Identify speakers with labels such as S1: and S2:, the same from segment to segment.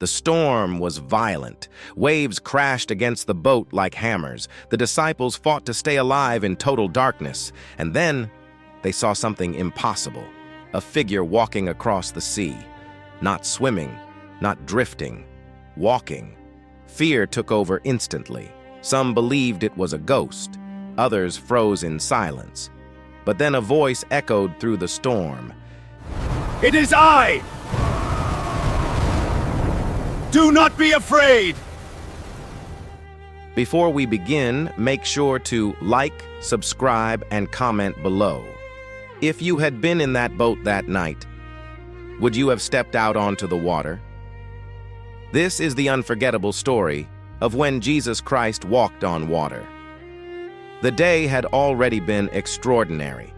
S1: The storm was violent. Waves crashed against the boat like hammers. The disciples fought to stay alive in total darkness. And then they saw something impossible. A figure walking across the sea. Not swimming, not drifting, walking. Fear took over instantly. Some believed it was a ghost. Others froze in silence. But then a voice echoed through the storm.
S2: "It is I! Do not be afraid!"
S1: Before we begin, make sure to like, subscribe, and comment below. If you had been in that boat that night, would you have stepped out onto the water? This is the unforgettable story of when Jesus Christ walked on water. The day had already been extraordinary.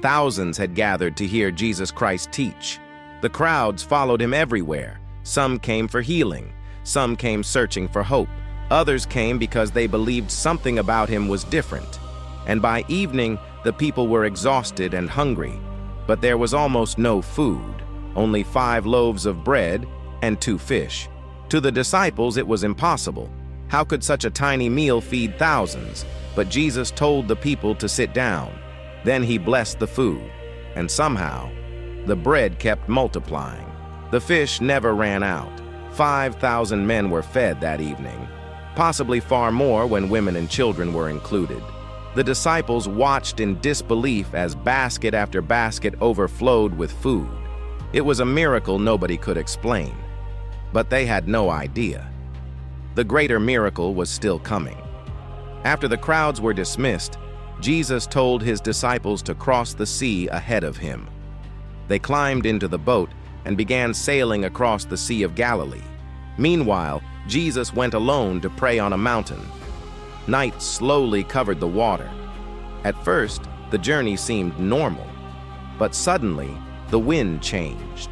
S1: Thousands had gathered to hear Jesus Christ teach. The crowds followed him everywhere. Some came for healing. Some came searching for hope. Others came because they believed something about him was different. And by evening, the people were exhausted and hungry. But there was almost no food, only 5 loaves of bread and 2 fish. To the disciples, it was impossible. How could such a tiny meal feed thousands? But Jesus told the people to sit down. Then he blessed the food, and somehow, the bread kept multiplying. The fish never ran out. 5,000 men were fed that evening, possibly far more when women and children were included. The disciples watched in disbelief as basket after basket overflowed with food. It was a miracle nobody could explain, but they had no idea. The greater miracle was still coming. After the crowds were dismissed, Jesus told his disciples to cross the sea ahead of him. They climbed into the boat and began sailing across the Sea of Galilee. Meanwhile, Jesus went alone to pray on a mountain. Night slowly covered the water. At first, the journey seemed normal, but suddenly, the wind changed.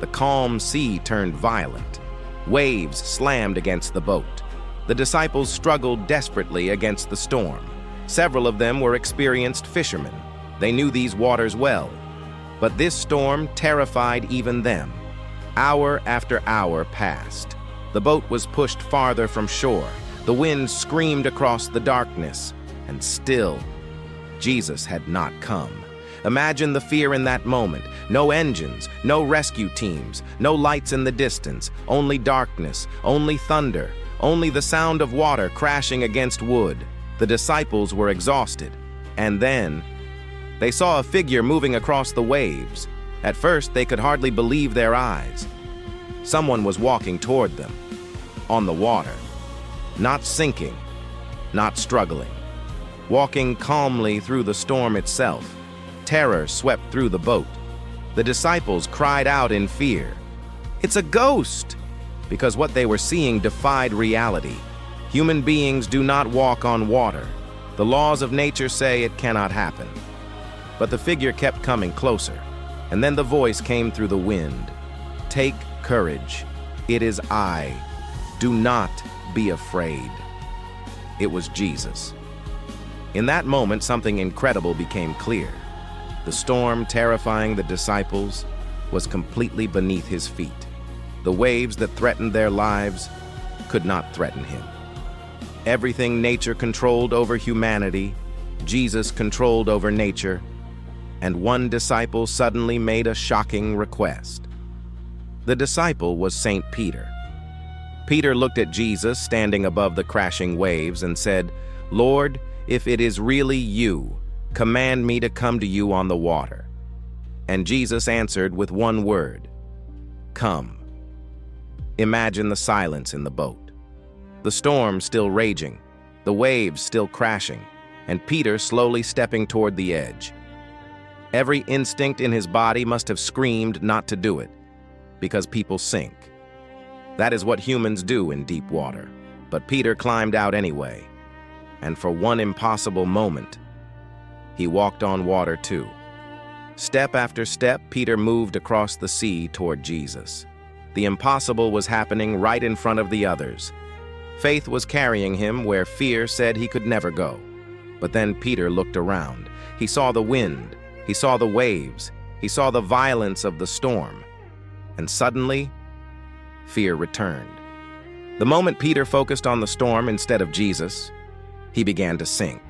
S1: The calm sea turned violent. Waves slammed against the boat. The disciples struggled desperately against the storm. Several of them were experienced fishermen. They knew these waters well. But this storm terrified even them. Hour after hour passed. The boat was pushed farther from shore. The wind screamed across the darkness. And still, Jesus had not come. Imagine the fear in that moment. No engines, no rescue teams, no lights in the distance, only darkness, only thunder, only the sound of water crashing against wood. The disciples were exhausted. And then, they saw a figure moving across the waves. At first, they could hardly believe their eyes. Someone was walking toward them, on the water, not sinking, not struggling, walking calmly through the storm itself. Terror swept through the boat. The disciples cried out in fear. "It's a ghost!" Because what they were seeing defied reality. Human beings do not walk on water. The laws of nature say it cannot happen. But the figure kept coming closer, and then the voice came through the wind. "Take courage. It is I. Do not be afraid." It was Jesus. In that moment, something incredible became clear. The storm terrifying the disciples was completely beneath his feet. The waves that threatened their lives could not threaten him. Everything nature controlled over humanity, Jesus controlled over nature, and one disciple suddenly made a shocking request. The disciple was St. Peter. Peter looked at Jesus standing above the crashing waves and said, "Lord, if it is really you, command me to come to you on the water." And Jesus answered with one word, "Come." Imagine the silence in the boat. The storm still raging, the waves still crashing, and Peter slowly stepping toward the edge. Every instinct in his body must have screamed not to do it, because people sink. That is what humans do in deep water. But Peter climbed out anyway, and for one impossible moment, he walked on water too. Step after step, Peter moved across the sea toward Jesus. The impossible was happening right in front of the others. Faith was carrying him where fear said he could never go. But then Peter looked around. He saw the wind, he saw the waves, he saw the violence of the storm. And suddenly, fear returned. The moment Peter focused on the storm instead of Jesus, he began to sink.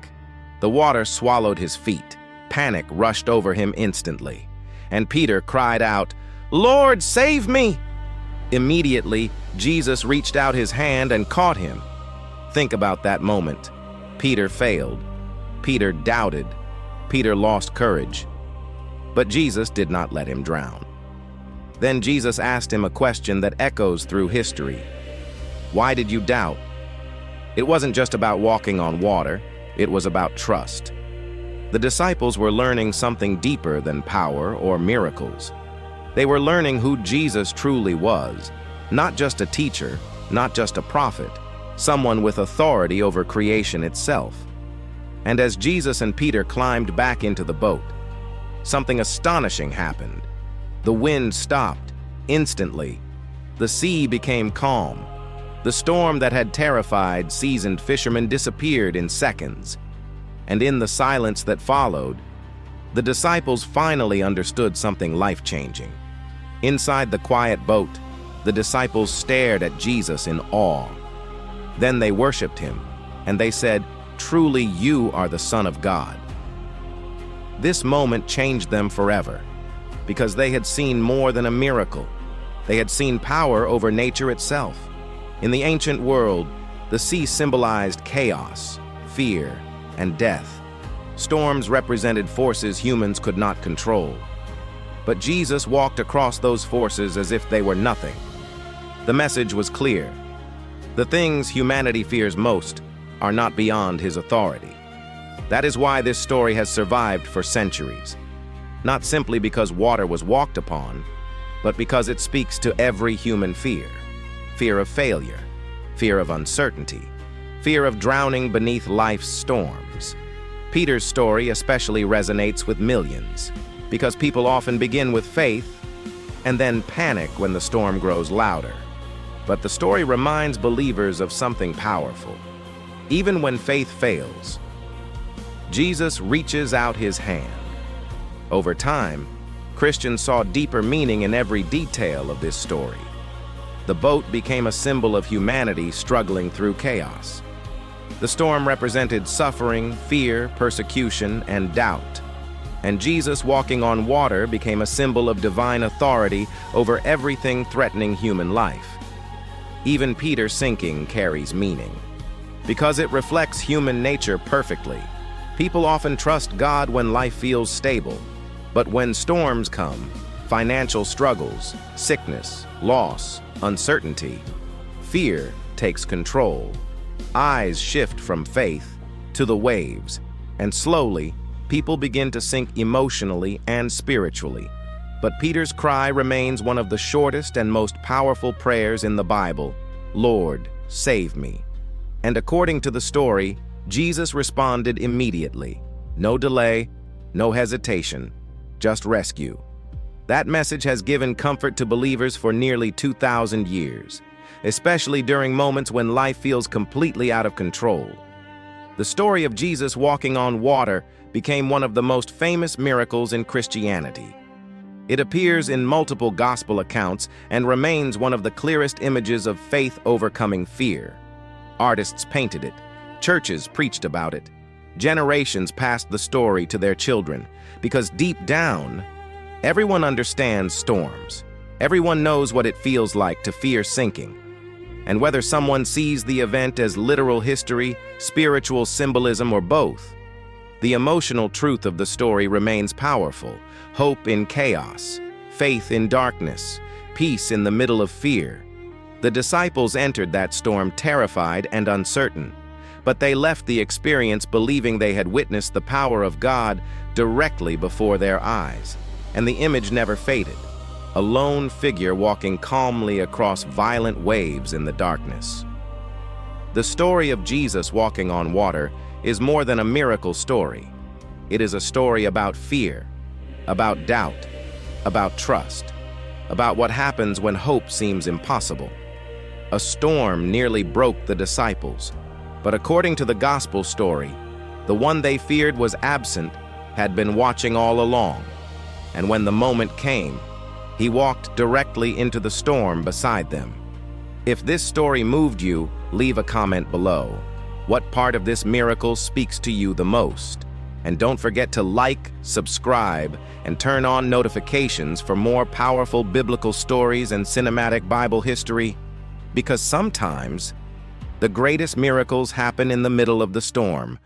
S1: The water swallowed his feet. Panic rushed over him instantly, and Peter cried out, "Lord, save me!" Immediately, Jesus reached out his hand and caught him. Think about that moment. Peter failed. Peter doubted. Peter lost courage. But Jesus did not let him drown. Then Jesus asked him a question that echoes through history. Why did you doubt? It wasn't just about walking on water, it was about trust. The disciples were learning something deeper than power or miracles. They were learning who Jesus truly was, not just a teacher, not just a prophet, someone with authority over creation itself. And as Jesus and Peter climbed back into the boat, something astonishing happened. The wind stopped instantly. The sea became calm. The storm that had terrified seasoned fishermen disappeared in seconds. And in the silence that followed, the disciples finally understood something life-changing. Inside the quiet boat, the disciples stared at Jesus in awe. Then they worshiped him, and they said, "Truly you are the Son of God." This moment changed them forever, because they had seen more than a miracle. They had seen power over nature itself. In the ancient world, the sea symbolized chaos, fear, and death. Storms represented forces humans could not control. But Jesus walked across those forces as if they were nothing. The message was clear. The things humanity fears most are not beyond his authority. That is why this story has survived for centuries. Not simply because water was walked upon, but because it speaks to every human fear. Fear of failure, fear of uncertainty, fear of drowning beneath life's storms. Peter's story especially resonates with millions, because people often begin with faith and then panic when the storm grows louder. But the story reminds believers of something powerful. Even when faith fails, Jesus reaches out his hand. Over time, Christians saw deeper meaning in every detail of this story. The boat became a symbol of humanity struggling through chaos. The storm represented suffering, fear, persecution, and doubt. And Jesus walking on water became a symbol of divine authority over everything threatening human life. Even Peter sinking carries meaning, because it reflects human nature perfectly. People often trust God when life feels stable, but when storms come, financial struggles, sickness, loss, uncertainty, fear takes control. Eyes shift from faith to the waves, and slowly, people begin to sink emotionally and spiritually. But Peter's cry remains one of the shortest and most powerful prayers in the Bible: "Lord, save me." And according to the story, Jesus responded immediately. No delay, no hesitation, just rescue. That message has given comfort to believers for nearly 2,000 years, especially during moments when life feels completely out of control. The story of Jesus walking on water became one of the most famous miracles in Christianity. It appears in multiple gospel accounts and remains one of the clearest images of faith overcoming fear. Artists painted it, churches preached about it, generations passed the story to their children, because deep down, everyone understands storms. Everyone knows what it feels like to fear sinking. And whether someone sees the event as literal history, spiritual symbolism, or both, the emotional truth of the story remains powerful. Hope in chaos, faith in darkness, peace in the middle of fear. The disciples entered that storm terrified and uncertain, but they left the experience believing they had witnessed the power of God directly before their eyes, and the image never faded. A lone figure walking calmly across violent waves in the darkness. The story of Jesus walking on water is more than a miracle story. It is a story about fear, about doubt, about trust, about what happens when hope seems impossible. A storm nearly broke the disciples, but according to the gospel story, the one they feared was absent, had been watching all along, and when the moment came, he walked directly into the storm beside them. If this story moved you, leave a comment below. What part of this miracle speaks to you the most? And don't forget to like, subscribe, and turn on notifications for more powerful biblical stories and cinematic Bible history, because sometimes the greatest miracles happen in the middle of the storm.